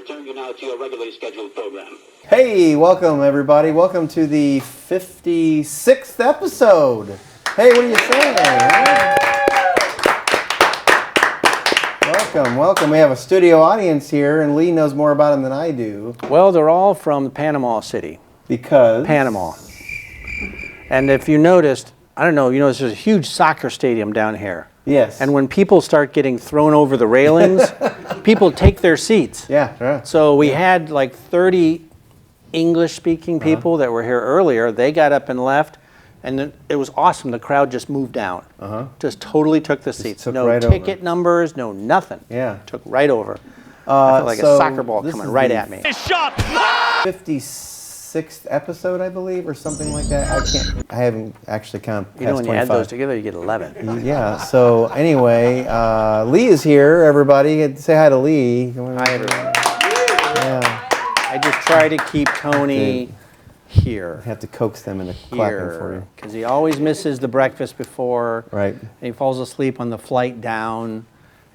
return you now to your regularly scheduled program. Hey, welcome everybody. Welcome to the 56th episode. Hey, what are you saying? Welcome. We have a studio audience here, and Lee knows more about them than I do. Well, they're all from Panama City. Because? Panama. And if you noticed, I don't know, there's a huge soccer stadium down here. Yes. And when people start getting thrown over the railings, people take their seats. Yeah, right. So we had like 30 English-speaking people that were here earlier. They got up and left, and it was awesome. The crowd just moved down. Just totally took the seats. Took no right ticket over. numbers, no nothing. Yeah. Took right over. I felt like a soccer ball coming right at me. 56th episode, I believe, or something like that. I haven't actually counted. You know, when you add those together, you get 11. Yeah. So anyway, Lee is here. Everybody, say hi to Lee. Hi, everyone. Yeah. I just try to keep Tony here. I have to coax them into clapping for you. Because he always misses the breakfast before. Right. And he falls asleep on the flight down,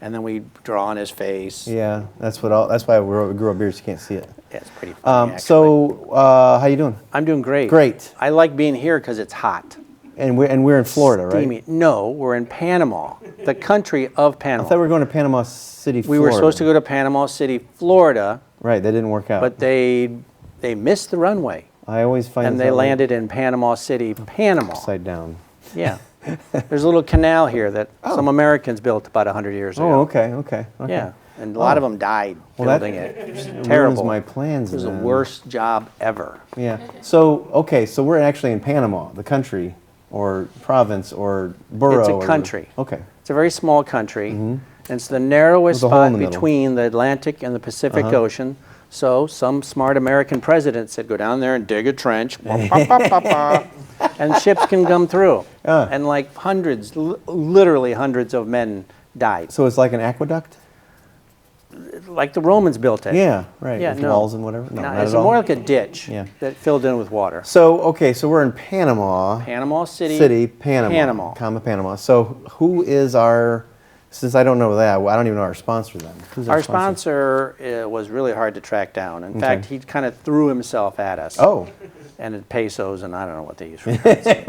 and then we draw on his face. Yeah, that's why we grew up here, so you can't see it. Yeah, it's pretty funny, actually. So, how you doing? I'm doing great. Great. I like being here because it's hot. And we're in Florida, Steamy. right? No, we're in Panama, the country of Panama. I thought we were going to Panama City, Florida. We were supposed to go to Panama City, Florida. Right, that didn't work out. But they missed the runway. I always find and they landed in Panama City, Panama. Upside down. Yeah. There's a little canal here that some Americans built about 100 years ago. Oh, okay. Yeah, and a lot of them died building it. It was terrible. My plans. It was the worst job ever. Yeah. So we're actually in Panama, the country, or province, or borough. It's a country. Okay. It's a very small country. And it's the narrowest spot between the Atlantic and the Pacific Ocean. So some smart American president said, go down there and dig a trench, and ships can come through. And like literally hundreds of men died. So it's like an aqueduct? Like the Romans built it. Yeah, right. Yeah, with walls and whatever? No, not it's at all? more like a ditch that filled in with water. So we're in Panama. Panama City. Panama. Panama. So who is our, since I don't know that, I don't even know our sponsor then. Who's our sponsor was really hard to track down. In fact, he kind of threw himself at us. Oh. And in pesos, and I don't know what they use for currency.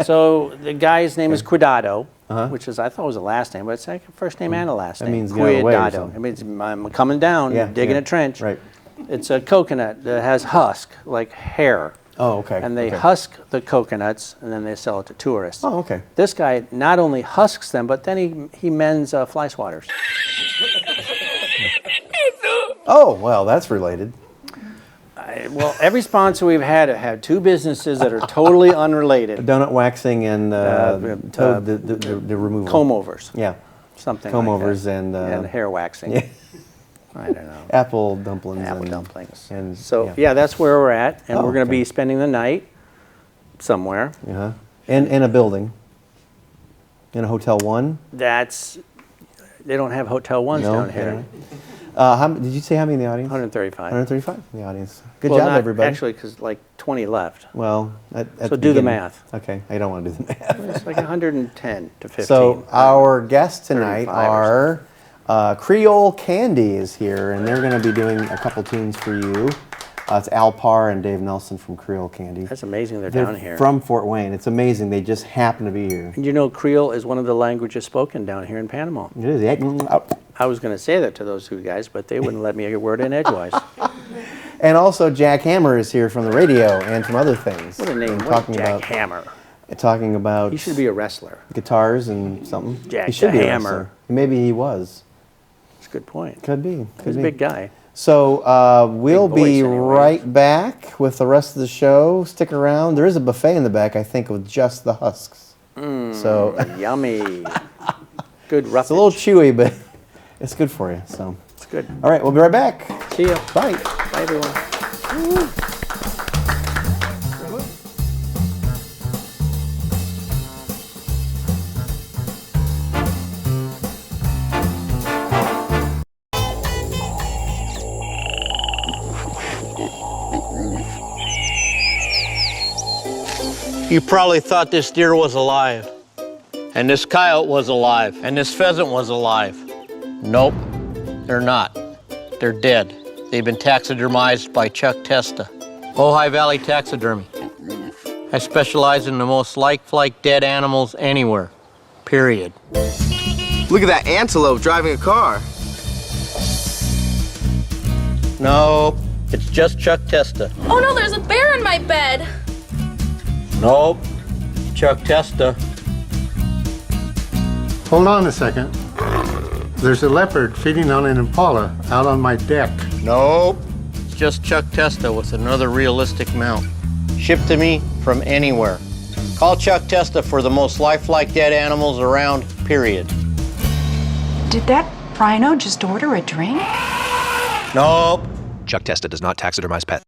So the guy's name is Cuidado, which is, I thought was a last name, but it's like a first name and a last name. That means get away or Cuidado. It means I'm coming down, digging a trench. Right. It's a coconut that has husk, like hair. Oh, okay. And they husk the coconuts, and then they sell it to tourists. Oh, okay. This guy not only husks them, but then he mends fly swatters. Oh, well, that's related. Well, every sponsor we've had two businesses that are totally unrelated. Donut waxing and the removal. Comb overs. Yeah. Something comb like overs that. and hair waxing. Yeah. I don't know. Apple dumplings. And so, that's where we're at. And we're going to be spending the night somewhere. Yeah. In a building. In a Hotel 1? They don't have Hotel 1s down here. Did you say how many in the audience? 135. 135 in the audience. Good job, everybody. Actually, because like 20 left. Well, so do the math. Okay, I don't want to do the math. It's like 110 to 15. So our guests tonight are Creole Candy is here, and they're going to be doing a couple tunes for you. It's Al Parr and Dave Nelson from Creole Candy. That's amazing they're down here. From Fort Wayne. It's amazing. They just happen to be here. And you know, Creole is one of the languages spoken down here in Panama. It is. I was going to say that to those two guys, but they wouldn't let me get a word in edgewise. And also Jack Hammer is here from the radio and from other things. What a name. What Jack Hammer. Talking about... He should be a wrestler. Guitars and something. Jack he should the be Hammer. Maybe he was. That's a good point. Could be. He's a big guy. So we'll be right back with the rest of the show. Stick around. There is a buffet in the back, I think, with just the husks. So yummy. Good roughage. It's a little chewy, but it's good for you. So it's good. All right, we'll be right back. See ya. Bye. Bye, everyone. You probably thought this deer was alive, and this coyote was alive, and this pheasant was alive. Nope, they're not. They're dead. They've been taxidermized by Chuck Testa. Ojai Valley Taxidermy. I specialize in the most lifelike dead animals anywhere, period. Look at that antelope driving a car. Nope, it's just Chuck Testa. Oh no, there's a bear in my bed. Nope, Chuck Testa. Hold on a second. There's a leopard feeding on an impala out on my deck. Nope, it's just Chuck Testa with another realistic mount. Shipped to me from anywhere. Call Chuck Testa for the most lifelike dead animals around, period. Did that rhino just order a drink? Nope. Chuck Testa does not taxidermize pets.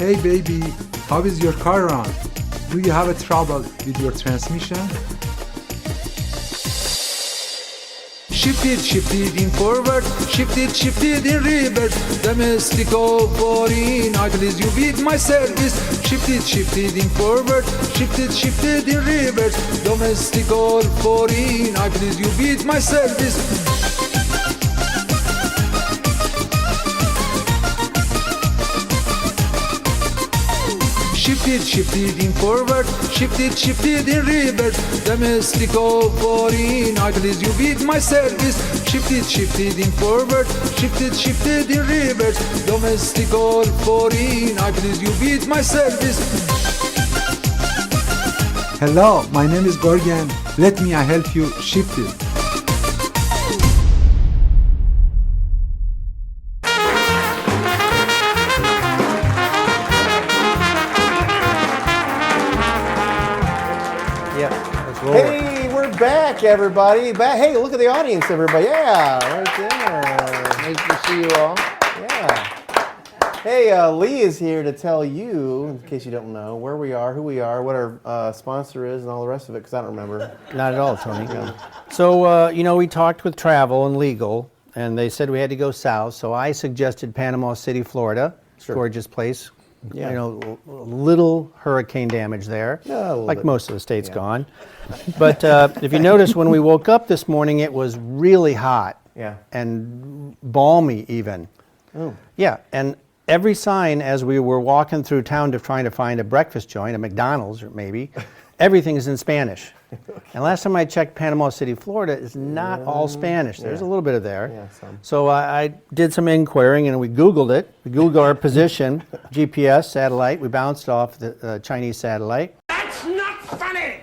Hey baby, how is your car run? Do you have a trouble with your transmission? Shift it in forward, shift it in reverse. Domestic or foreign, I please you with my service. Shift it in forward, shift it in reverse. Domestic or foreign, I please you with my service. Shifted in forward, shifted in reverse. Domestic or foreign, I please you with my service. Shifted in forward, shifted in reverse. Domestic or foreign, I please you with my service. Hello, my name is Gorgan. Let me help you shift it. Hey, we're back, everybody. Hey, look at the audience, everybody. Yeah, right there. Nice to see you all. Yeah. Hey, Lee is here to tell you, in case you don't know, where we are, who we are, what our sponsor is, and all the rest of it, because I don't remember. Not at all, Tony. So, we talked with travel and legal, and they said we had to go south, so I suggested Panama City, Florida. Sure. Gorgeous place. Yeah. Little hurricane damage there, Yeah, like bit. most of the state's gone. But if you notice, when we woke up this morning, it was really hot. Yeah. And balmy even. Oh. Yeah, and every sign as we were walking through town trying to find a breakfast joint, a McDonald's or maybe, everything is in Spanish. And last time I checked, Panama City, Florida is not all Spanish. There's a little bit of there. Yeah, some. So I did some inquiring and we Googled it. We Googled our position, GPS satellite. We bounced off the Chinese satellite. That's not funny!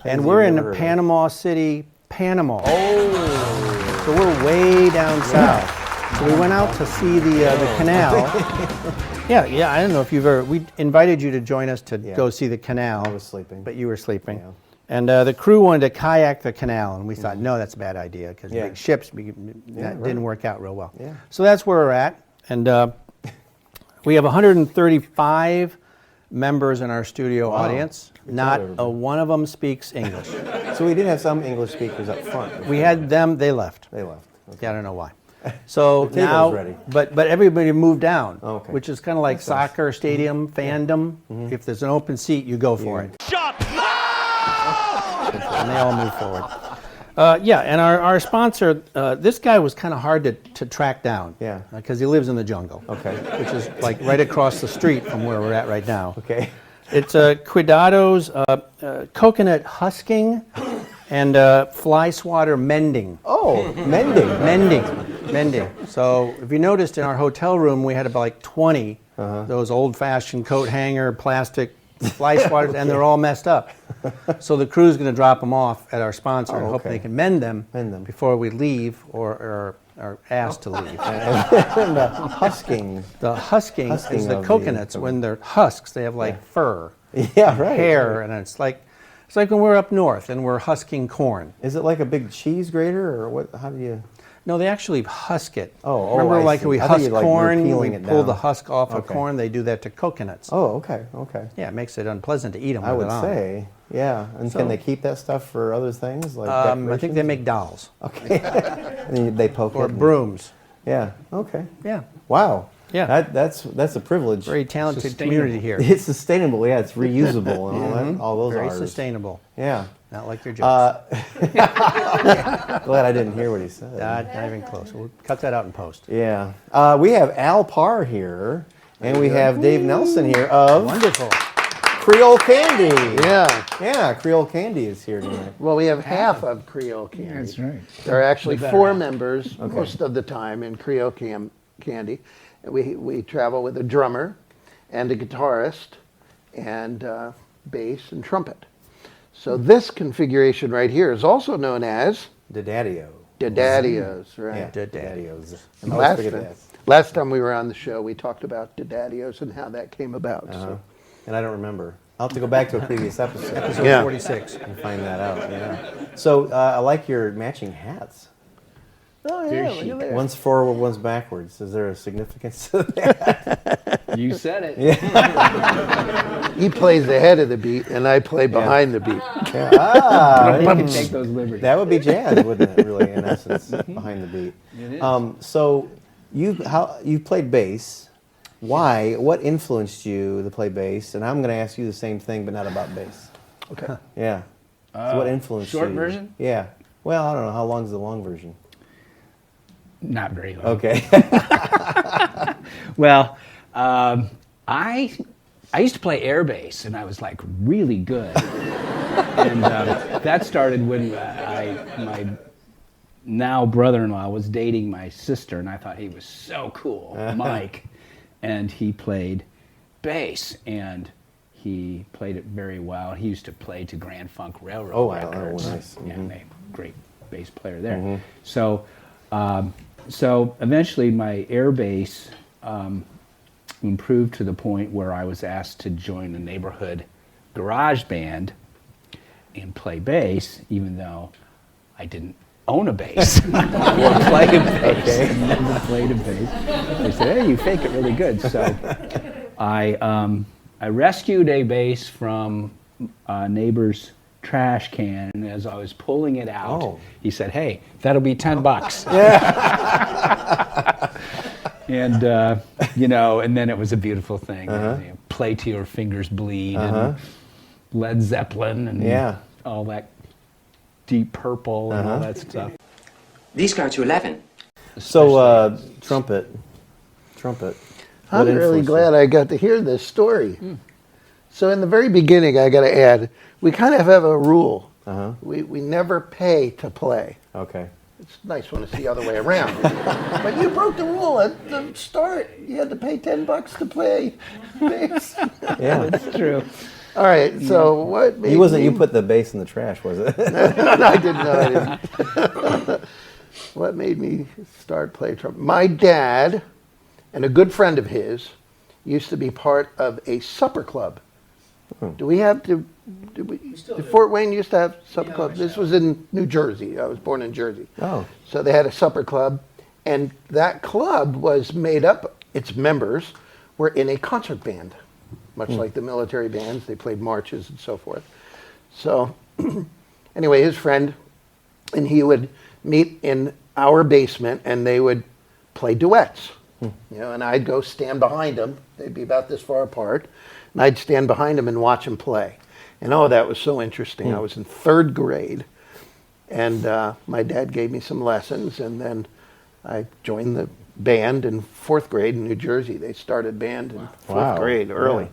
And we're in Panama City, Panama. Oh! So we're way down south. So we went out to see the canal. Yeah, I don't know if you've ever, we invited you to join us to go see the canal. I was sleeping. But you were sleeping. Yeah. And the crew wanted to kayak the canal, and we thought, no, that's a bad idea, because big ships, that didn't work out real well. Yeah. So that's where we're at. And we have 135 members in our studio audience. Not a one of them speaks English. So we did have some English speakers up front. We had them, they left. They left. Okay. Yeah, I don't know why. So The table's now, ready. but everybody moved down, Okay. which is kind of like soccer stadium fandom. If there's an open seat, you go for it. Shut And they all move forward. And our sponsor, this guy was kind of hard to track down. Yeah. Because he lives in the jungle. Okay. Which is like right across the street from where we're at right now. Okay. It's Cuidado's coconut husking and fly swatter mending. Oh, mending. Mending. So if you noticed in our hotel room, we had about like 20 those old-fashioned coat hanger plastic fly swatters, and they're all messed up. So the crew's going to drop them off at our sponsor and hope they can mend them before we leave or are asked to leave. And husking. The husking is the coconuts. When they're husks, they have like fur, Yeah, right. hair, and it's like when we're up north and we're husking corn. Is it like a big cheese grater, or what? How do you? No, they actually husk it. Remember, like see. we I thought husk you, like, corn, you're we peeling it pull down. the husk off of Okay. corn. They do that to coconuts. Oh, okay. Yeah, it makes it unpleasant to eat them. I would say, yeah. And can they keep that stuff for other things like I think decorations? they make dolls Okay. And they poke or it. brooms. Yeah. Okay. Yeah, Wow. Yeah. That's a privilege. very talented community here. It's sustainable. Yeah. It's reusable and all those Very are sustainable. Yeah. Not like your jokes. Glad I didn't hear what he said. Not even close. We'll cut that out in post. Yeah. We have Al Parr here, and we have Dave Nelson here of Wonderful. Creole Candy. Yeah. Yeah, Creole Candy is here tonight. Well, we have half of Creole Candy. That's right. There are actually 4 members most of the time in Creole Candy. And we travel with a drummer and a guitarist and bass and trumpet. So this configuration right here is also known as Daddadio. Daddadios, right? Yeah, Daddadios. And last time we were on the show, we talked about Daddadios and how that came about. So. And I don't remember. I'll have to go back to a previous episode. Episode 46. And find that out, yeah. So I like your matching hats. Oh, yeah, look at there. One's forward, one's backwards. Is there a significance to that? You said it. He plays ahead of the beat, and I play behind the beat. Yeah. Ah, You can take those liberties. that would be jazz, wouldn't it, really, in essence, behind the beat? It is. So you played bass. Why? What influenced you to play bass? And I'm going to ask you the same thing, but not about bass. Okay. Yeah. So what influenced you? Short version? Yeah. Well, I don't know. How long is the long version? Not very long. Okay. Well, I I used to play air bass, and I was like really good. And that started when my now brother-in-law was dating my sister, and I thought he was so cool, Mike, and he played bass, and he played it very well. He used to play to Grand Funk Railroad records. Nice. Yeah, great bass player there. So eventually my air bass improved to the point where I was asked to join a neighborhood garage band and play bass, even though I didn't own a bass or play a bass. I never played a bass. They said, hey, you fake it really good. So I rescued a bass from a neighbor's trash can, and as I was pulling it out, he said, hey, that'll be $10. And, and then it was a beautiful thing. Play Till Your Fingers Bleed, and Led Zeppelin, and all that Deep Purple, and all that stuff. These go to 11. So, trumpet. I'm really glad I got to hear this story. So in the very beginning, I got to add, we kind of have a rule. We never pay to play. Okay. It's nice when it's the other way around. But you broke the rule at the start. You had to pay $10 to play bass. Yeah, that's true. All right, so what made You put the bass in the trash, was it? No, I didn't. What made me start playing trumpet? My dad and a good friend of his used to be part of a supper club. Do we have to? Fort Wayne used to have supper club. This was in New Jersey. I was born in Jersey. Oh. So they had a supper club, and that club was made up. Its members were in a concert band, much like the military bands. They played marches and so forth. So, anyway, his friend and he would meet in our basement, and they would play duets. And I'd go stand behind them. They'd be about this far apart. And I'd stand behind them and watch them play. And that was so interesting. I was in 3rd grade. And my dad gave me some lessons. And then I joined the band in 4th grade in New Jersey. They started band in 4th grade early.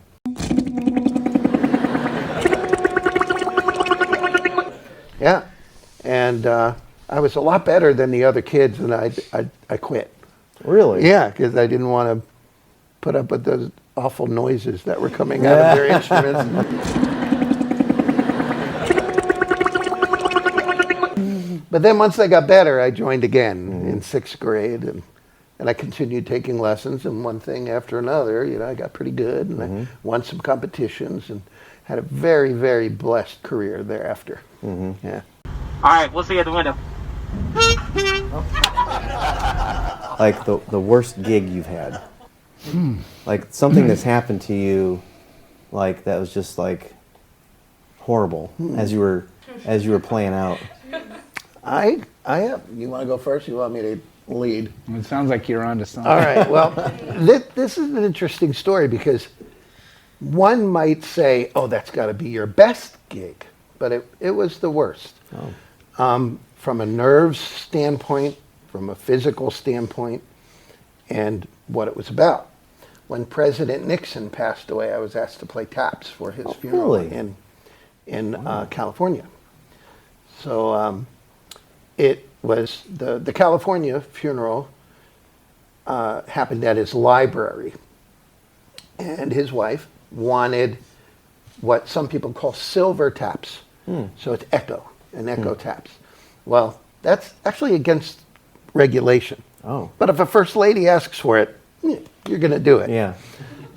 Yeah. And I was a lot better than the other kids, and I quit. Really? Yeah, because I didn't want to put up with those awful noises that were coming out of their instruments. But then once they got better, I joined again in 6th grade, and I continued taking lessons, and one thing after another, I got pretty good, and I won some competitions, and had a very, very blessed career thereafter. Yeah. All right, we'll see you at the window. Like the worst gig you've had. Like something that's happened to you, like that was just like horrible as you were playing out. I have. You want to go first? You want me to lead? It sounds like you're onto something. All right. Well, this is an interesting story because one might say, "Oh, that's got to be your best gig," but it was the worst. From a nerves standpoint, from a physical standpoint, and what it was about. When President Nixon passed away, I was asked to play taps for his funeral in California. So it was the California funeral happened at his library, and his wife wanted what some people call silver taps. So it's echo taps. Well, that's actually against regulation. Oh. But if a first lady asks for it, you're going to do it. Yeah.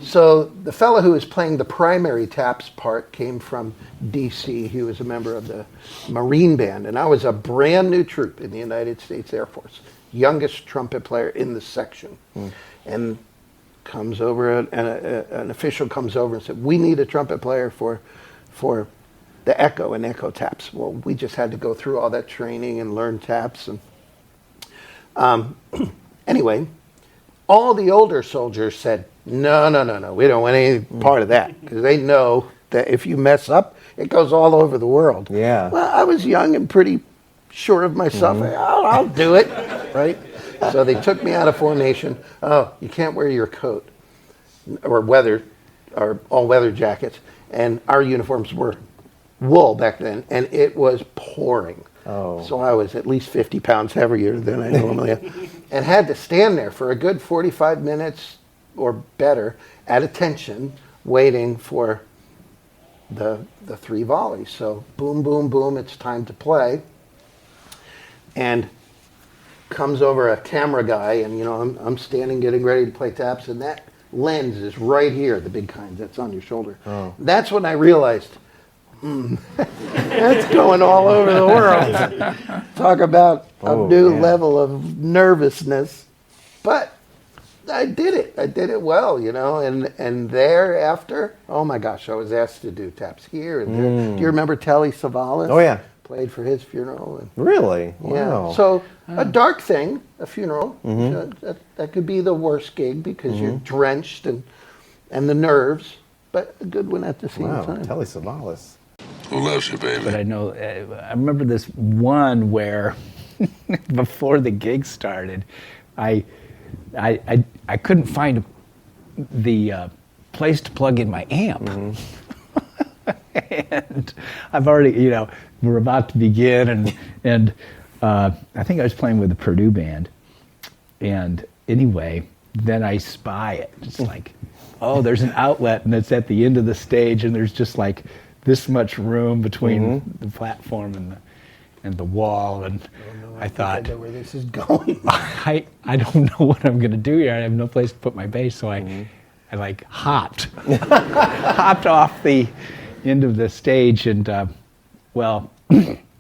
So the fellow who was playing the primary taps part came from D.C. He was a member of the Marine Band, and I was a brand new troop in the United States Air Force, youngest trumpet player in the section. And comes over, an official comes over and said, "We need a trumpet player for the echo and echo taps." Well, we just had to go through all that training and learn taps. And anyway, all the older soldiers said, no, we don't want any part of that, because they know that if you mess up, it goes all over the world. Yeah. Well, I was young and pretty sure of myself. I'll do it, right? So they took me out of formation. Oh, you can't wear your coat or weather our all-weather jackets, and our uniforms were wool back then, and it was pouring. Oh. So I was at least 50 pounds heavier than I normally am, and had to stand there for a good 45 minutes or better at attention, waiting for the 3 volleys. So boom, boom, boom, it's time to play. And comes over a camera guy, and I'm standing getting ready to play taps, and that lens is right here, the big kind that's on your shoulder. Oh. That's when I realized, that's going all over the world. Talk about a new level of nervousness. But I did it. I did it well, and thereafter, oh my gosh, I was asked to do taps here and there. Do you remember Daly Savalas? Oh, yeah. Played for his funeral. And, Really? yeah. Wow. So a dark thing, a funeral, that could be the worst gig because you're drenched and the nerves, but a good one at the same time. Daly Savalas. Who loves you, baby? But I know, I remember this one where before the gig started, I couldn't find the place to plug in my amp. And I've already, we're about to begin, and I think I was playing with the Purdue band, and anyway, then I spy it. It's like, oh, there's an outlet, and it's at the end of the stage, and there's just like this much room between the platform and the wall, and I thought, I know where this is going. I don't know what I'm gonna do here. I have no place to put my bass, so I like hopped off the end of the stage, and well,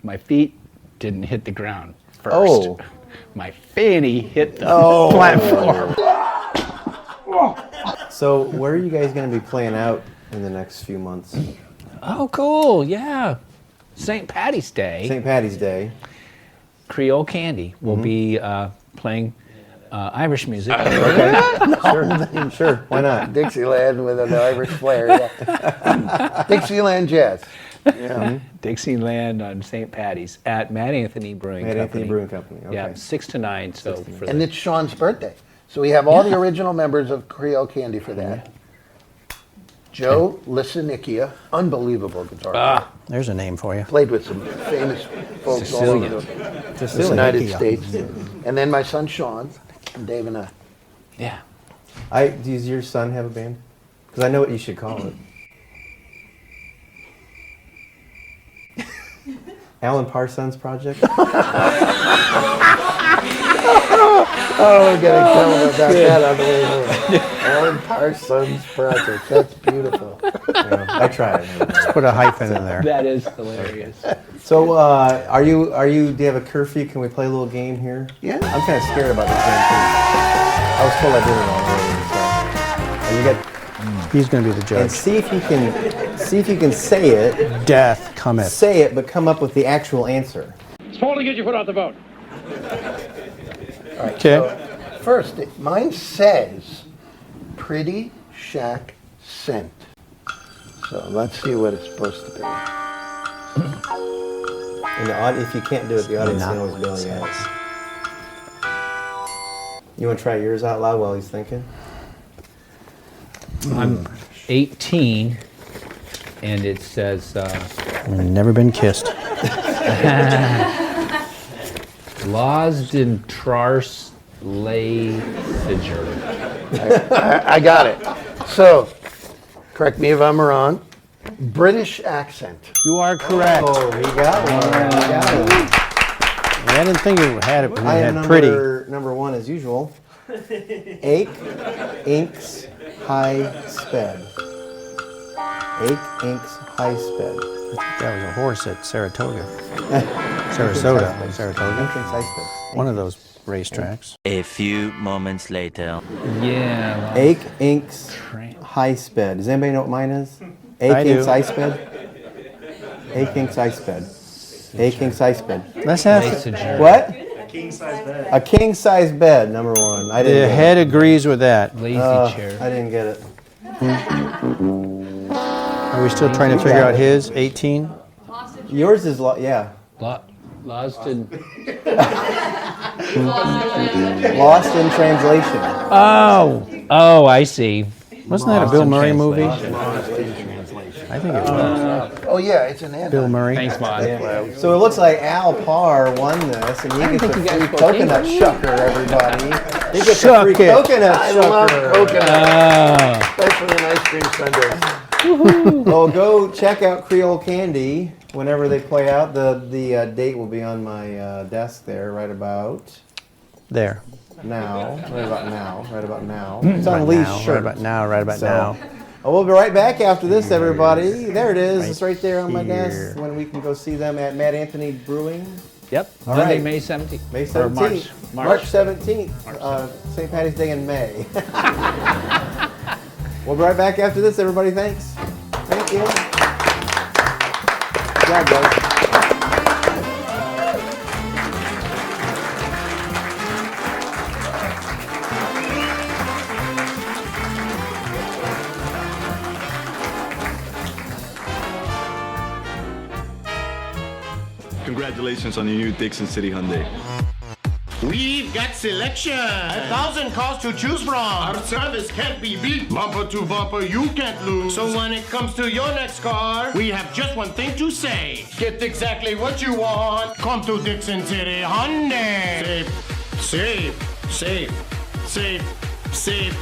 my feet didn't hit the ground first. Oh. My fanny hit the platform. So where are you guys going to be playing out in the next few months? Oh, cool, yeah. St. Patty's Day. St. Patty's Day. Creole Candy will be playing Irish music. Okay. Sure. Why not? Dixieland with an Irish flair. Yeah. Dixieland Jazz. Yeah. Dixieland on St. Patty's at Mad Anthony Brewing Company. Anthony Brewing Company. Okay. Yeah, 6 to 9. So for And it's Sean's birthday. So we have all the original members of Creole Candy for that. Joe Lissanikia, unbelievable guitar player. There's a name for you. Played with some famous folks all over the United States. And then my son Sean, and Dave and I. Yeah. Does your son have a band? Because I know what you should call it. Alan Parsons Project? Oh, we're going to tell him about that on the way home. Alan Parsons Project. That's beautiful. Yeah, I tried. Let's put a hyphen in there. That is hilarious. So, do you have a curfew? Can we play a little game here? Yeah. I'm kind of scared about this game, too. I was told I did it already, so. He's going to be the judge. And see if you can say it. Death cometh. Say it, but come up with the actual answer. It's time to get your foot out the boat. All right, Okay. so first, mine says Pretty Shack Scent. So let's see what it's supposed to be. And if you can't do it, the audience can always bail you out. You want to try yours out loud while he's thinking? I'm 18, and it says Never been kissed. Laws den Trars Lay I got it. So, correct me if I'm wrong. British accent. You are correct. Oh, he got one. I didn't think you had it when you I had am pretty. number one as usual. Ache, inks, high sped. Ache, inks, high sped. That was a horse at Saratoga. Saratoga. Saratoga. Inks, high sped. One of those racetracks. A few moments later. Yeah. Ache, inks, high sped. Does anybody know what mine is? Ache, inks, high sped. Ache, inks, high sped. Ache, inks, high sped. Let's have what? A king size bed. A king size bed, number one. I didn't. The head agrees with that. Lazy chair. I didn't get it. Are we still trying to figure out his 18? Yours is yeah. Laws den. Lost in translation. Oh, I see. Wasn't that a Bill Murray movie? Translation. I think it was. Oh yeah, it's an Bill Murray. Thanks, Mod. Yeah. So it looks like Al Parr won this, and you get the free coconut shucker, everybody. You get the free coconut I shucker. love coconut, especially an ice cream sundae. Well, go check out Creole Candy whenever they play out. The date will be on my desk there right about There. now. Right about now. It's on Lee's shirt. Right about now. We'll be right back after this, everybody. There it is. Right It's right there on my here. desk when we can go see them at Mad Anthony Brewing. Yep. All Monday, right. May 17th. May Or 17th. March 17th. St. Patty's Day in May. We'll be right back after this, everybody. Thanks. Thank you. Good job, guys. Congratulations on your new Dixon City Hyundai. We've got selection. 1,000 cars to choose from. Our service can't be beat. Bumper to bumper, you can't lose. So when it comes to your next car, we have just one thing to say. Get exactly what you want. Come to Dixon City Hyundai. Save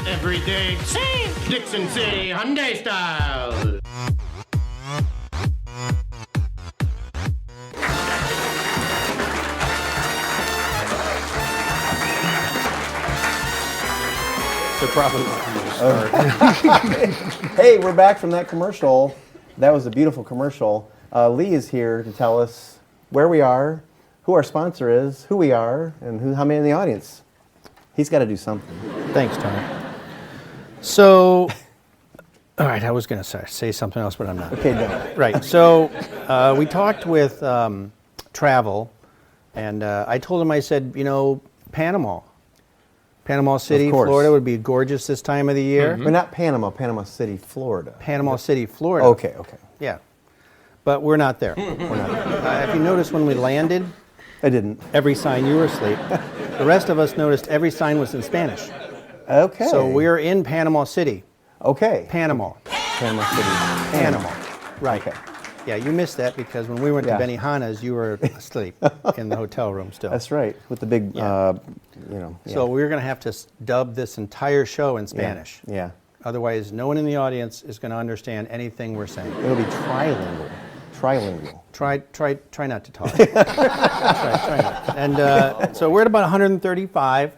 every day. Save Dixon City Hyundai style. Hey, we're back from that commercial. That was a beautiful commercial. Lee is here to tell us where we are, who our sponsor is, who we are, and how many in the audience. He's got to do something. Thanks, Tony. So, all right, I was going to say something else, but I'm not. Okay, no. Right, so we talked with Travel, and I told him, I said, Panama City, Florida would be gorgeous this time of the year. But not Panama City, Florida. Panama City, Florida. Okay. Yeah, but we're not there. We're not there. If you noticed when we landed, I didn't. Every sign, you were asleep. The rest of us noticed every sign was in Spanish. Okay. So we're in Panama City. Okay. Panama City. Panama. Right. Okay. Yeah, you missed that because when we went to Yeah. Benihana's, you were asleep in the hotel room still. That's right. With the big, So we're going to have to dub this entire show in Spanish. Yeah. Otherwise, no one in the audience is going to understand anything we're saying. It'll be trilingual. Try not to talk. try not. And so we're at about 135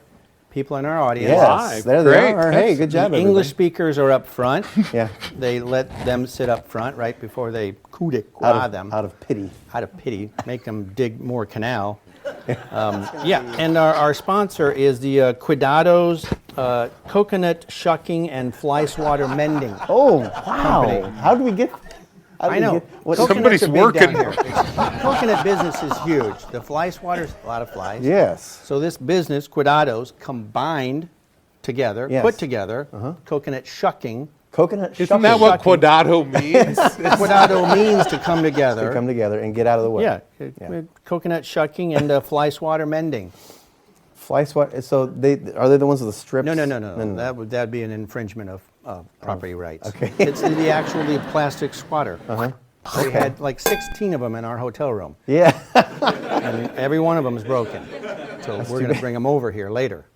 people in our audience. Yes, there they are. Hey, good job, The English speakers are up front. Yeah. They let them sit up front right before they coup de grace them. Out of pity. Out of pity. Make them dig more canal. And our sponsor is the Cuidados Coconut Shucking and Fly Swatter Mending. Oh, wow. Company. How do we get... I know. Somebody's working here. Coconut business is huge. The fly swatters, a lot of flies. Yes. So this business, Cuidados, combined together, put together, coconut shucking. Coconut shucking. Isn't that what Cuidado means? Cuidado means to come together. To come together and get out of the way. Yeah. Coconut shucking and fly swatter mending. Fly swatter. So are they the ones with the strips? No. That'd be an infringement of property rights. Okay. It's the plastic swatter. We had like 16 of them in our hotel room. Yeah. And every one of them is broken. So we're going to bring them over here later.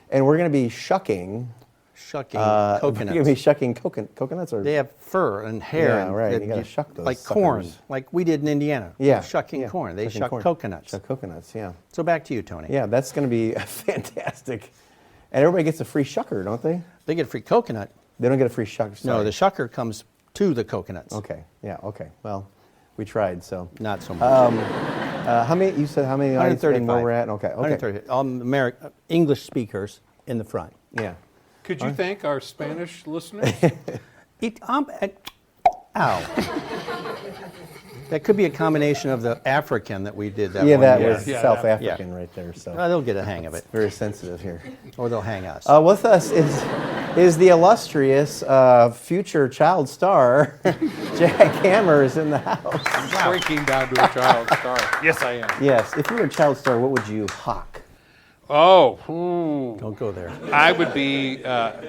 And we're going to be shucking coconuts. We're going to be shucking coconuts? Or? They have fur and hair. Yeah, right. You got to shuck those like suckers. corn, like we did in Indiana. Yeah. Shucking corn. They shuck coconuts. Shuck coconuts, yeah. So back to you, Tony. Yeah, that's going to be fantastic. And everybody gets a free shucker, don't they? They get a free coconut. They don't get a free shucker. Sorry. No, the shucker comes to the coconuts. Okay. Yeah. Okay. Well, we tried. So not so much. How many? You said how many? 135. Where we're at? Okay. 130. English speakers in the front. Yeah. Could you thank our Spanish listeners? Ow. That could be a combination of the African that we did that yeah, one that year. was South African right there. So they'll get a hang of it. Very sensitive here. Or they'll hang us. With us is the illustrious future child star, Jack Hammer is in the house. I'm shrinking down to a child star. Yes, I am. Yes. If you were a child star, what would you hawk? Don't go there. I would be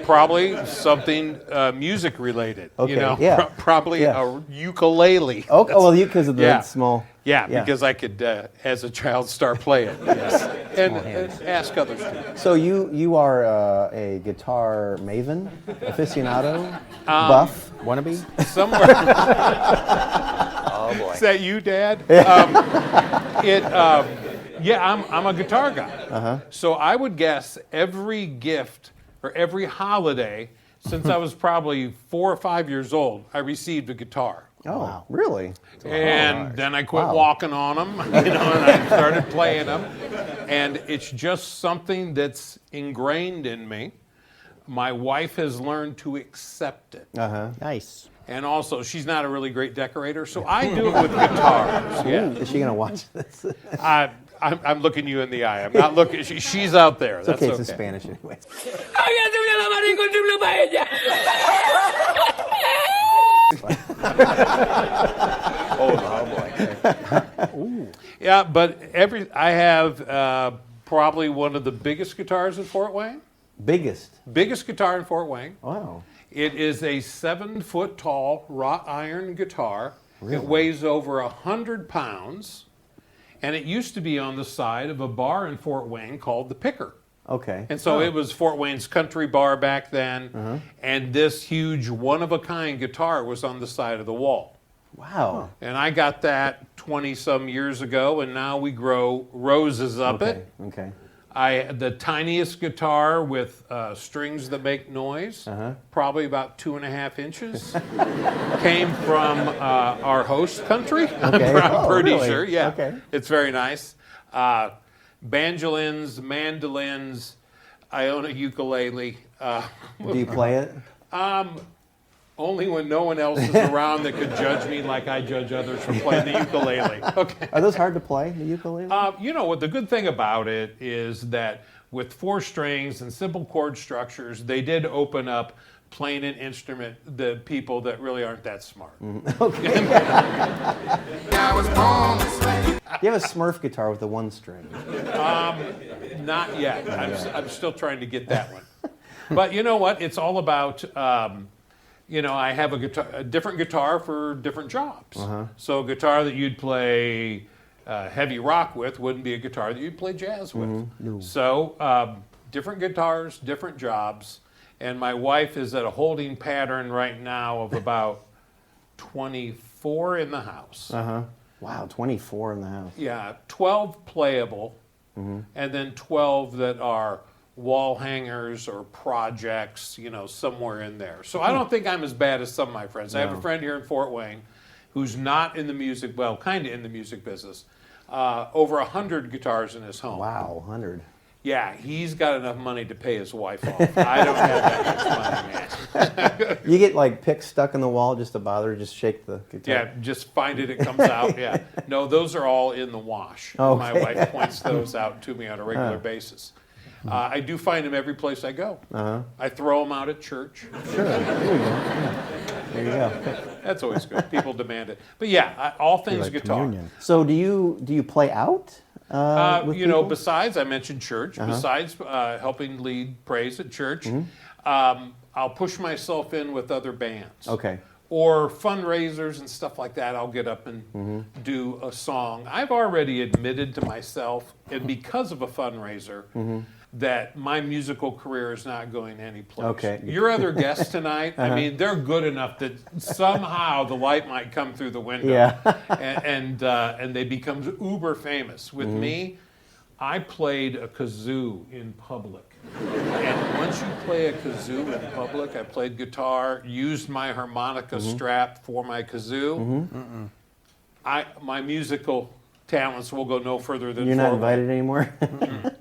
probably something music related. Okay, Probably a ukulele. Oh, well, because of the small. Yeah, because I could, as a child, start playing. Yes, and ask others to. So you are a guitar maven, aficionado, buff, wannabe? Somewhere. Oh boy. Is that you, Dad? I'm a guitar guy. So I would guess every gift or every holiday since I was probably 4 or 5 years old, I received a guitar. Oh, wow. Really? And then I quit walking on them, and I started playing them. And it's just something that's ingrained in me. My wife has learned to accept it. Nice. And also, she's not a really great decorator, so I do it with guitars. Yeah. Is she going to watch this? I'm looking you in the eye. I'm not looking. She's out there. It's That's okay. It's in Spanish anyway. Boy. Yeah, but I have probably one of the biggest guitars in Fort Wayne. Biggest guitar in Fort Wayne. Wow. It is a 7-foot tall wrought iron guitar. Really? It weighs over 100 pounds, and it used to be on the side of a bar in Fort Wayne called the Picker. Okay. And so it was Fort Wayne's country bar back then, and this huge one-of-a-kind guitar was on the side of the wall. Wow. And I got that 20-some years ago, and now we grow roses up it. Okay. The tiniest guitar with strings that make noise, probably about 2.5 inches, came from our host country. Okay. I'm pretty really? sure. Yeah. Okay. It's very nice. Banjolins, mandolins. I own a ukulele. Do you play it? Only when no one else is around that could judge me like I judge others for playing the ukulele. Okay. Are those hard to play, the ukulele? What the good thing about it is that with 4 strings and simple chord structures, they did open up playing an instrument the people that really aren't that smart. Okay. You have a Smurf guitar with the 1 string. Not yet. I'm still trying to get that one. But you know what? It's all about, I have a different guitar for different jobs. So a guitar that you'd play heavy rock with wouldn't be a guitar that you'd play jazz with. No. So different guitars, different jobs. And my wife is at a holding pattern right now of about 24 in the house. Wow, 24 in the house. Yeah, 12 playable, and then 12 that are wall hangers or projects, somewhere in there. So I don't think I'm as bad as some of my friends. I have a friend here in Fort Wayne who's not in the music, well, kind of in the music business. Over 100 guitars in his home. Wow, 100. Yeah, he's got enough money to pay his wife off. I don't have that much money, man. You get picks stuck in the wall just to bother, just shake the guitar? Yeah, just find it comes out, yeah. No, those are all in the wash. Okay. My wife points those out to me on a regular basis. I do find them every place I go. I throw them out at church. Sure, there you go. Yeah. There you go. That's always good. People demand it. But yeah, all things guitar. Communion. So do you play out? With people? Besides, I mentioned church, besides helping lead praise at church, I'll push myself in with other bands. Okay. Or fundraisers and stuff like that. I'll get up and do a song. I've already admitted to myself, and because of a fundraiser, that my musical career is not going anyplace. Okay. Your other guests tonight, I mean, they're good enough that somehow the light might come through the window, and they become uber famous. With me, I played a kazoo in public. And once you play a kazoo in public, I played guitar, used my harmonica strap for my kazoo. My musical talents will go no further than You're not invited anymore?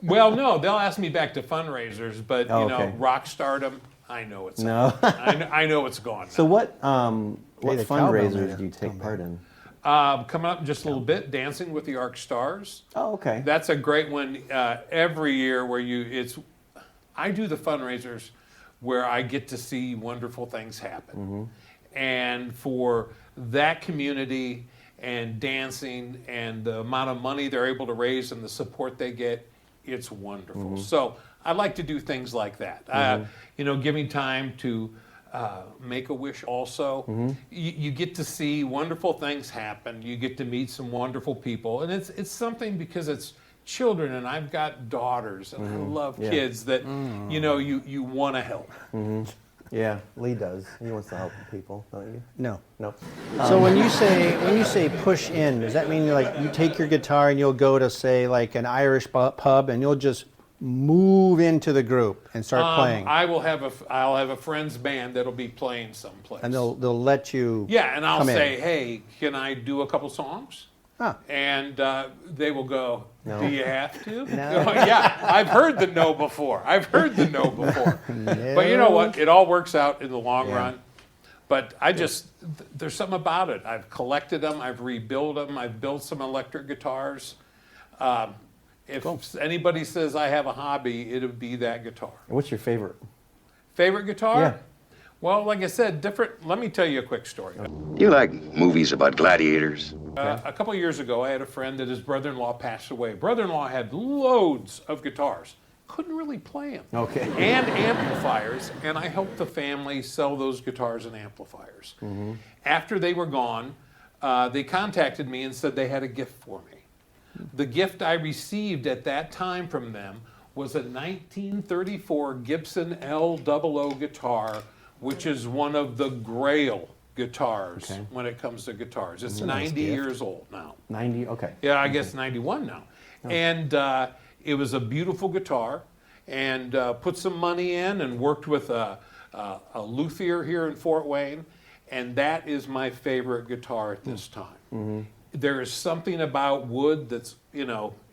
Well, no, they'll ask me back to fundraisers, but okay. rock stardom, I know it's no. I know it's gone. So now. what the fundraisers do you take part in? Coming up in just a little bit, Dancing with the Arc Stars. Oh, okay. That's a great one every year where I do the fundraisers where I get to see wonderful things happen. And for that community and dancing and the amount of money they're able to raise and the support they get, it's wonderful. So I like to do things like that. Giving time to make a wish also. You get to see wonderful things happen. You get to meet some wonderful people. And it's something because it's children, and I've got daughters, and I love kids that, you want to help. Yeah, Lee does. He wants to help people, don't you? No. No. So when you say push in, does that mean like you take your guitar and you'll go to say like an Irish pub and you'll just move into the group and start playing? I'll have a friend's band that'll be playing someplace. And they'll let you. Yeah, and I'll say, in. hey, can I do a couple songs? Huh. And they will go, No. do you have to? No. Yeah, I've heard the no before. No. But you know what? It all works out in the long run. But there's something about it. I've collected them. I've rebuilt them. I've built some electric guitars. If anybody says I have a hobby, it would be that guitar. And what's your favorite? Favorite guitar? Yeah. Well, like I said, different. Let me tell you a quick story. Do you like movies about gladiators? A couple of years ago, I had a friend that his brother-in-law passed away. Brother-in-law had loads of guitars. Couldn't really play them. Okay. And amplifiers, and I helped the family sell those guitars and amplifiers. After they were gone, they contacted me and said they had a gift for me. The gift I received at that time from them was a 1934 Gibson L00 guitar, which is one of the Grail guitars when it comes to guitars. It's 90 years old now. 90, okay. Yeah, I guess 91 now. And it was a beautiful guitar, and put some money in and worked with a luthier here in Fort Wayne, and that is my favorite guitar at this time. There is something about wood that's,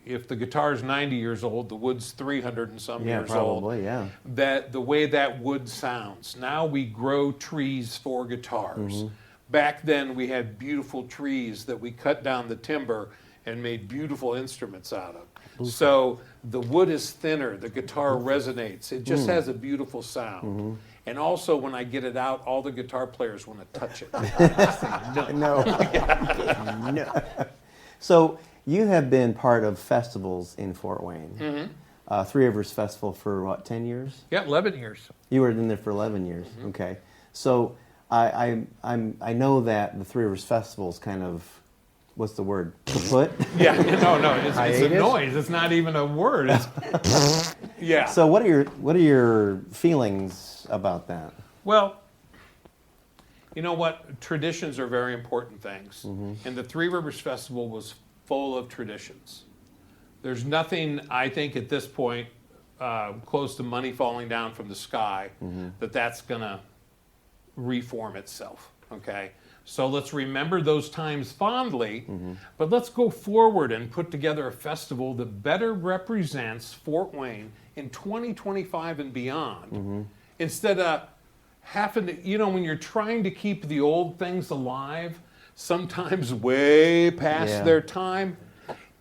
if the guitar's 90 years old, the wood's 300 and some years old. Yeah. That the way that wood sounds. Now we grow trees for guitars. Back then we had beautiful trees that we cut down the timber and made beautiful instruments out of. So the wood is thinner, the guitar resonates. It just has a beautiful sound. And also when I get it out, all the guitar players want to touch it. No. No. So you have been part of festivals in Fort Wayne. Three Rivers Festival for what, 10 years? Yeah, 11 years. You were in there for 11 years. Okay. So I know that the Three Rivers Festival is kind of, what's the word? Kaput? Yeah, no, it's a noise. It's not even a word. It's yeah. So what are your feelings about that? Well, you know what? Traditions are very important things. And the Three Rivers Festival was full of traditions. There's nothing, I think, at this point, close to money falling down from the sky, that's going to reform itself, okay? So let's remember those times fondly, but let's go forward and put together a festival that better represents Fort Wayne in 2025 and beyond. Instead of having to, when you're trying to keep the old things alive, sometimes way past their time,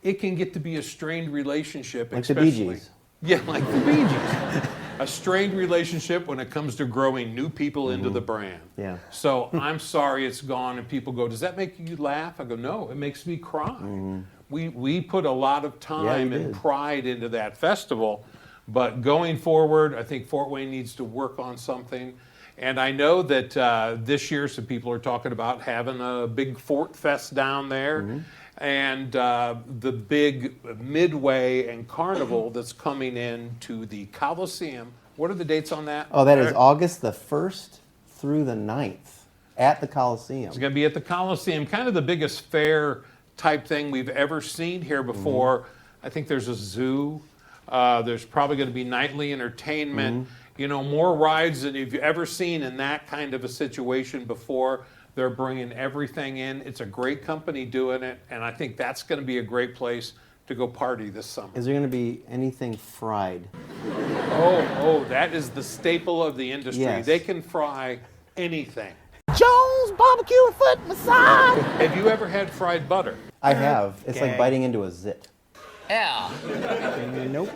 it can get to be a strained relationship. Like the Bee Gees. Yeah, like the Bee Gees. A strained relationship when it comes to growing new people into the brand. Yeah. So I'm sorry it's gone, and people go, does that make you laugh? I go, no, it makes me cry. We put a lot of time and pride into that festival, but going forward, I think Fort Wayne needs to work on something. And I know that this year some people are talking about having a big Fort Fest down there. And the big Midway and Carnival that's coming in to the Coliseum. What are the dates on that? Oh, that is August the 1st through the 9th at the Coliseum. It's going to be at the Coliseum, kind of the biggest fair type thing we've ever seen here before. I think there's a zoo. There's probably going to be nightly entertainment. More rides than you've ever seen in that kind of a situation before. They're bringing everything in. It's a great company doing it, and I think that's going to be a great place to go party this summer. Is there going to be anything fried? Oh, that is the staple of the industry. Yes. They can fry anything. Jones barbecue and foot massage. Have you ever had fried butter? I have. It's like biting into a zit. Yeah. Nope.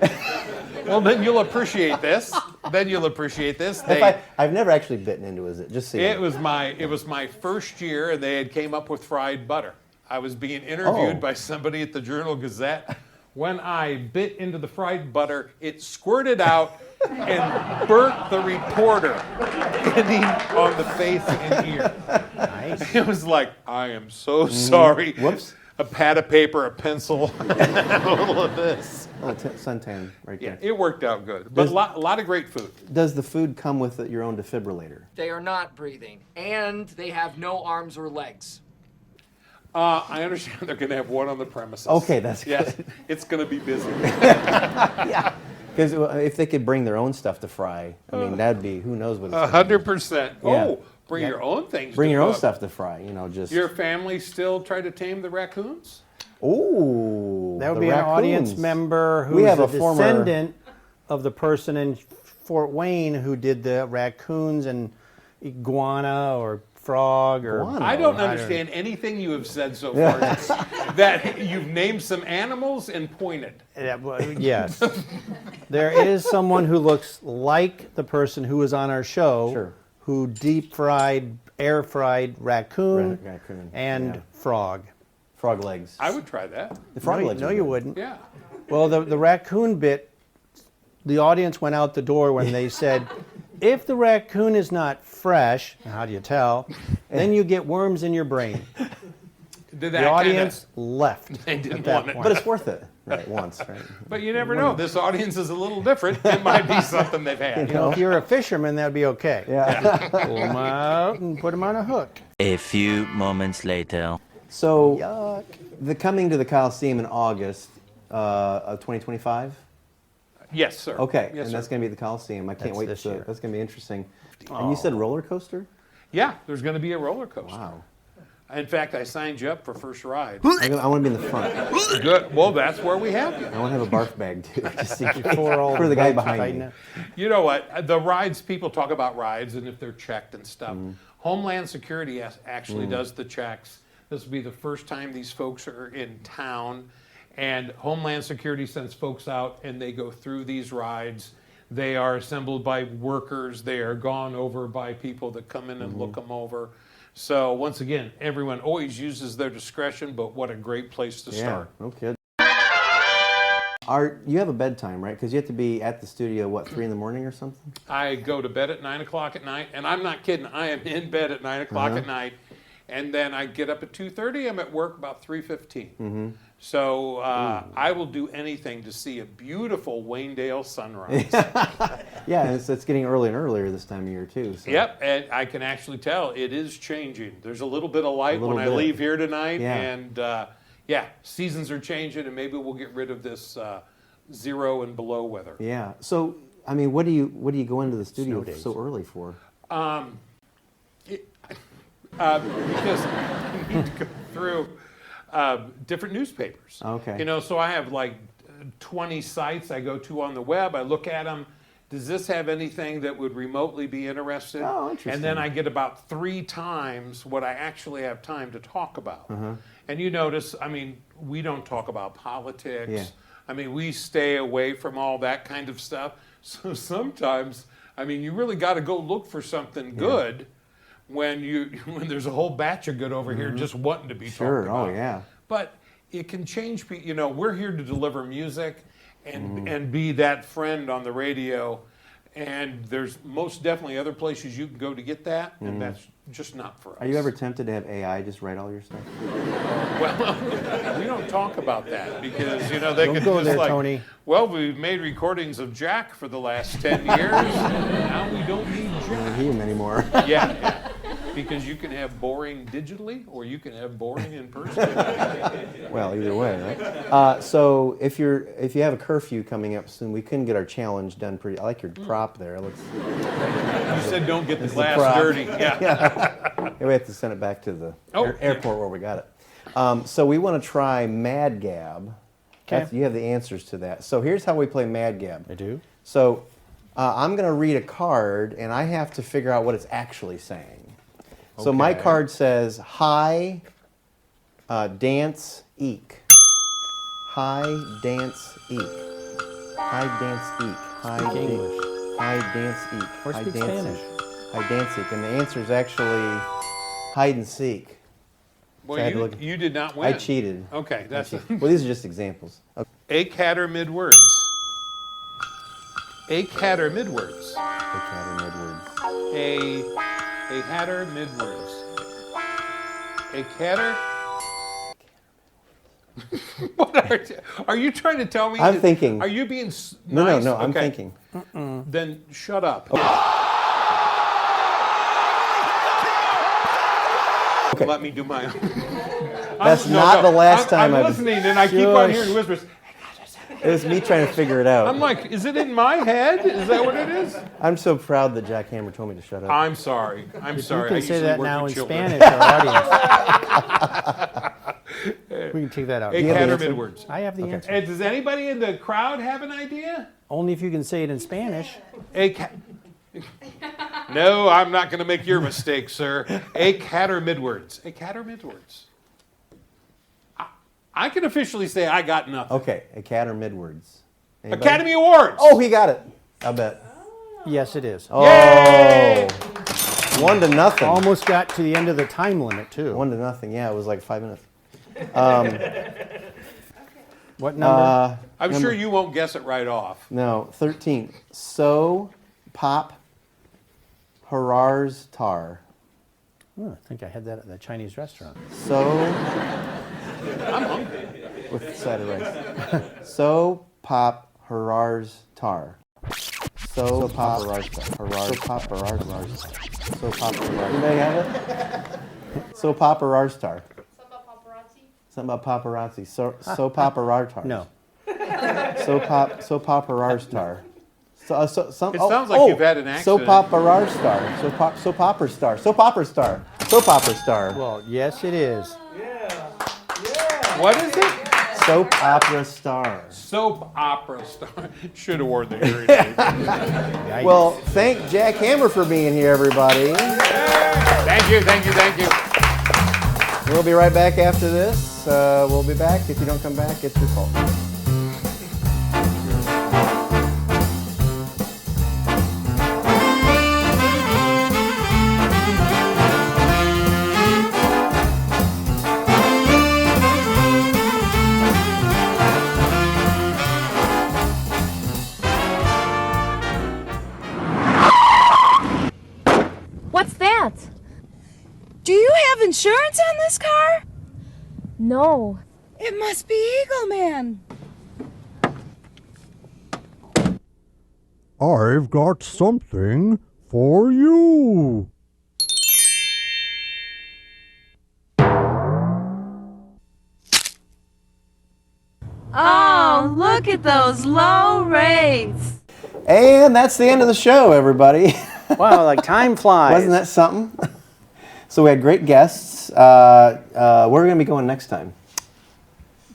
Well, then you'll appreciate this. I've never actually bitten into a zit. Just so it was my first year, and they had came up with fried butter. I was being interviewed by somebody at the Journal Gazette. When I bit into the fried butter, it squirted out and burnt the reporter on the face and ear. Nice. It was like, I am so sorry. Whoops. A pad of paper, a pencil, a little of this. Oh, suntan right there. Yeah, it worked out good. But a lot of great food. Does the food come with your own defibrillator? They are not breathing, and they have no arms or legs. I understand they're going to have one on the premises. Okay, that's yes, good. It's going to be busy. Yeah. Because if they could bring their own stuff to fry, I mean, that'd be, who knows what it's 100%. Yeah. Oh, bring your own things Bring to your own cook. stuff to fry, just... Your family still try to tame the raccoons? Ooh, That would the be an raccoons. audience member who's We have a a former- descendant of the person in Fort Wayne who did the raccoons and iguana or frog or... I don't understand anything you have said so far. That you've named some animals and pointed. Yes. There is someone who looks like the person who was on our show who deep-fried, air-fried raccoon, and frog. Frog legs. I would try that. The frog legs. No, you wouldn't. Yeah. Well, the raccoon bit, the audience went out the door when they said, if the raccoon is not fresh, how do you tell, then you get worms in your brain. Did The audience left. They didn't at that want it. point. But it's worth it. Right, once, right? But you never know. This audience is a little different. It might be something they've had. You know, if you're a fisherman, that'd be okay. Yeah. Pull them out and put them on a hook. A few moments later. So, the coming to the Coliseum in August of 2025? Yes, sir. Okay, Yes, and sir. that's going to be the Coliseum. I can't That's wait this to. year. That's going to be interesting. And you said roller coaster? Yeah, there's going to be a roller coaster. Wow. In fact, I signed you up for first ride. I want to be in the front. Good. Well, that's where we have you. I want to have a barf bag too, just to Before all for the guy boats behind me. tighten up. You know what? The rides, people talk about rides and if they're checked and stuff. Homeland Security actually does the checks. This will be the first time these folks are in town. And Homeland Security sends folks out and they go through these rides. They are assembled by workers. They are gone over by people that come in and look them over. So once again, everyone always uses their discretion, but what a great place to start. No kidding. You have a bedtime, right? Because you have to be at the studio, what, 3 in the morning or something? I go to bed at 9 o'clock at night, and I'm not kidding. I am in bed at 9 o'clock at night, and then I get up at 2:30. I'm at work about 3:15. So I will do anything to see a beautiful Waynedale sunrise. Yeah, and it's getting earlier and earlier this time of year too. So. Yep, and I can actually tell it is changing. There's a little bit of light when I leave here tonight, and seasons are changing, and maybe we'll get rid of this 0 and below weather. Yeah. So, I mean, what do you go into the studio so early for? Because I need to go through different newspapers. Okay. You know, so I have like 20 sites I go to on the web. I look at them. Does this have anything that would remotely be interested? Oh, interesting. And then I get about 3 times what I actually have time to talk about. And you notice, I mean, we don't talk about politics. Yeah. I mean, we stay away from all that kind of stuff. So sometimes, I mean, you really got to go look for something good when there's a whole batch of good over here just wanting to be talked about. Oh, yeah. But it can change. You know, we're here to deliver music and be that friend on the radio. And there's most definitely other places you can go to get that, and that's just not for us. Are you ever tempted to have AI just write all your stuff? Well, we don't talk about that because, you know, they Don't could go just there, like, Tony. well, we've made recordings of Jack for the last 10 years. Now we don't need I don't Jack. hear him anymore. Yeah. Because you can have boring digitally or you can have boring in person. Well, either way, right? So if you have a curfew coming up soon, we couldn't get our challenge done pretty. I like your prop there. You said don't get the It's glass prop. dirty. Yeah. We have to send it back to the airport where we got it. So we want to try Mad Gab. Okay. You have the answers to that. So here's how we play Mad Gab. I do. So I'm going to read a card, and I have to figure out what it's actually saying. So my Okay. card says, hi, dance, eek. Hi, dance, eek. Hi, dance, eek. Hi, Speak English. Hi, dance, eek. Or Hi, speak dance, Spanish. eek. Hi, dance, eek. And the answer is actually hide and seek. Well, So I had to look- you did not win. I cheated. Okay, that's Well, these are just examples. Okay. A catter mid-words. A catter mid-words. A catter mid-words. A hatter mid-words. A catter. What are you trying to tell me? I'm thinking. Are you being No, nice? I'm Okay. thinking. Then shut up. Okay. Let me do my own. That's not the last time I'm I've listening, and I keep on hearing whispers. It was me trying to figure it out. I'm like, is it in my head? Is that what it is? I'm so proud that Jack Hammer told me to shut up. I'm sorry. I'm sorry. You I can say usually that work now with in children. Spanish, our audience. We can take that out. A catter mid-words. I have the answer. And does anybody in the crowd have an idea? Only if you can say it in Spanish. No, I'm not going to make your mistake, sir. A catter mid-words. A catter mid-words. I can officially say I got nothing. Okay, a catter mid-words. Anybody? Academy Awards. Oh, he got it. I bet. Yes, it is. Oh. Yay! 1-0. Almost got to the end of the time limit, too. 1-0. Yeah, it was like 5 minutes. What number? I'm sure you won't guess it right off. No, 13. So pop Harar's tar. Oh, I think I had that at the Chinese restaurant. So I'm hungry. with the side of rice. So pop Harar's tar. So pop Harar's tar. So pop Harar's tar. So pop Harar's. Anybody have it? So pop Harar's tar. Something about paparazzi. So pop Harar tar. No. So pop Harar's tar. It sounds like you've had an accident. Soap opera star. Soap opera star. Soap opera star. Soap opera star. Well, yes, it is. What is it? Soap opera star. Soap opera star. Should have worn the hearing aid. Well, thank Jack Hammer for being here, everybody. Thank you, thank you, thank you. We'll be right back after this. We'll be back. If you don't come back, it's your fault. What's that? Do you have insurance on this car? No. It must be Eagle Man. I've got something for you. Oh, look at those low rates. And that's the end of the show, everybody. Wow, like time flies. Wasn't that something? So we had great guests. Where are we going to be going next time?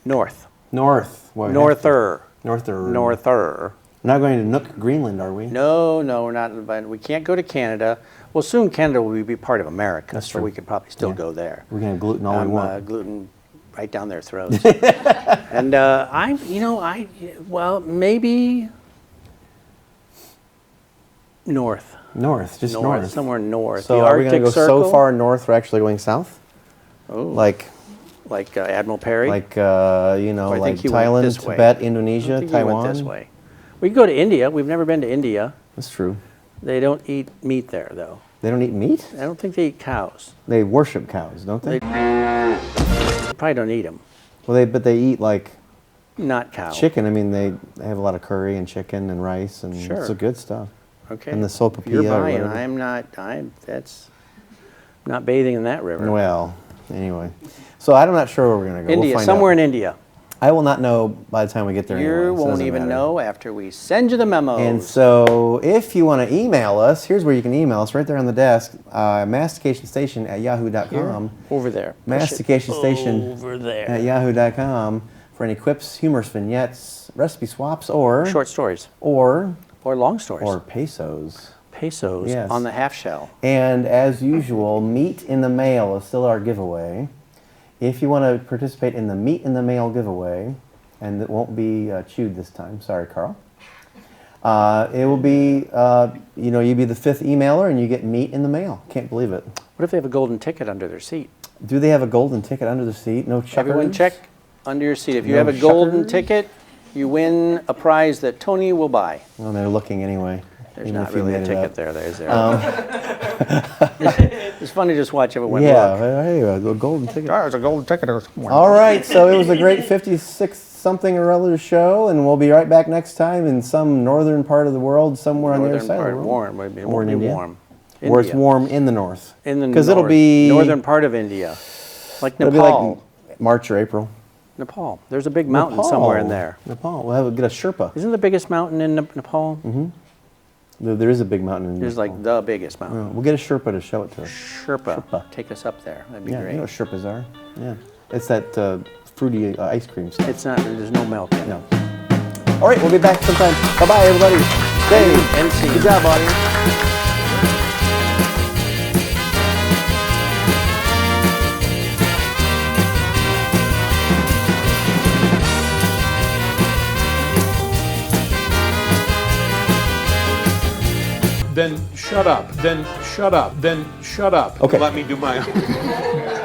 North. North. Well, Norther. Norther. Norther. We're not going to Nook, Greenland, are we? No, we're not invited. We can't go to Canada. Well, soon Canada will be part of America, That's so true. we could probably still go there. We're going to have gluten all we want. Gluten right down their throats. And maybe north. North, just north. Somewhere north. So the are we going to go Circle? so far north we're actually going south? Oh. Like Admiral Perry? like I like think he went Thailand, this way. Tibet, Indonesia, I think Taiwan. He went this way. We can go to India. We've never been to India. That's true. They don't eat meat there, though. They don't eat meat? I don't think they eat cows. They worship cows, don't they? They probably don't eat them. Well, but they eat like Not cow. chicken. I mean, they have a lot of curry and chicken and rice and Sure. it's the good stuff. Okay. And the If sopapilla. you're or buying. whatever. I'm not bathing in that river. Well, anyway. So I'm not sure where we're going to go. India, We'll find somewhere out. in India. I will not know by the time we get there. You anyway, so it won't doesn't even matter. know after we send you the memos. And so if you want to email us, here's where you can email us right there on the desk, masticationstation@yahoo.com. Over there. Masticationstation over there. at yahoo.com for any quips, humorous vignettes, recipe swaps, or short stories. Or long stories. Or pesos. Pesos Yes. on the half shell. And as usual, meat in the mail is still our giveaway. If you want to participate in the meat in the mail giveaway, and it won't be chewed this time, sorry, Carl. It will be, you'd be the 5th emailer and you get meat in the mail. Can't believe it. What if they have a golden ticket under their seat? Do they have a golden ticket under the seat? No checkers? Everyone check under your seat. If you No have a golden checkers? ticket, you win a prize that Tony will buy. Well, they're looking anyway. There's even not if you really a made it ticket up. there. There's there. It's funny to just watch everyone Yeah, look. hey, a golden ticket. There's a golden ticket. All right, so it was a great 56-something or other show, and we'll be right back next time in some northern part of the world, somewhere on the other side of the world. Warm. It Or won't in be India. warm. Where it's India. warm in the north. In the Because it'll be northern part of India, like it'll Nepal. be like March or April. Nepal. There's a big mountain somewhere in there. Nepal. We'll get a Sherpa. Isn't the biggest mountain in Nepal? Mm-hmm. There is a big mountain in There's Nepal. like the biggest mountain. We'll get a Sherpa to show it to us. Sherpa. Take us up there. That'd be Yeah, great. you know what Sherpas are. Yeah. It's that fruity ice cream stuff. It's not. There's no milk in it. No. All right, we'll be back sometime. Bye-bye, everybody. Dave, NC. good job, audience. Then shut up. Then shut up. Then shut up. Okay. Let me do my own.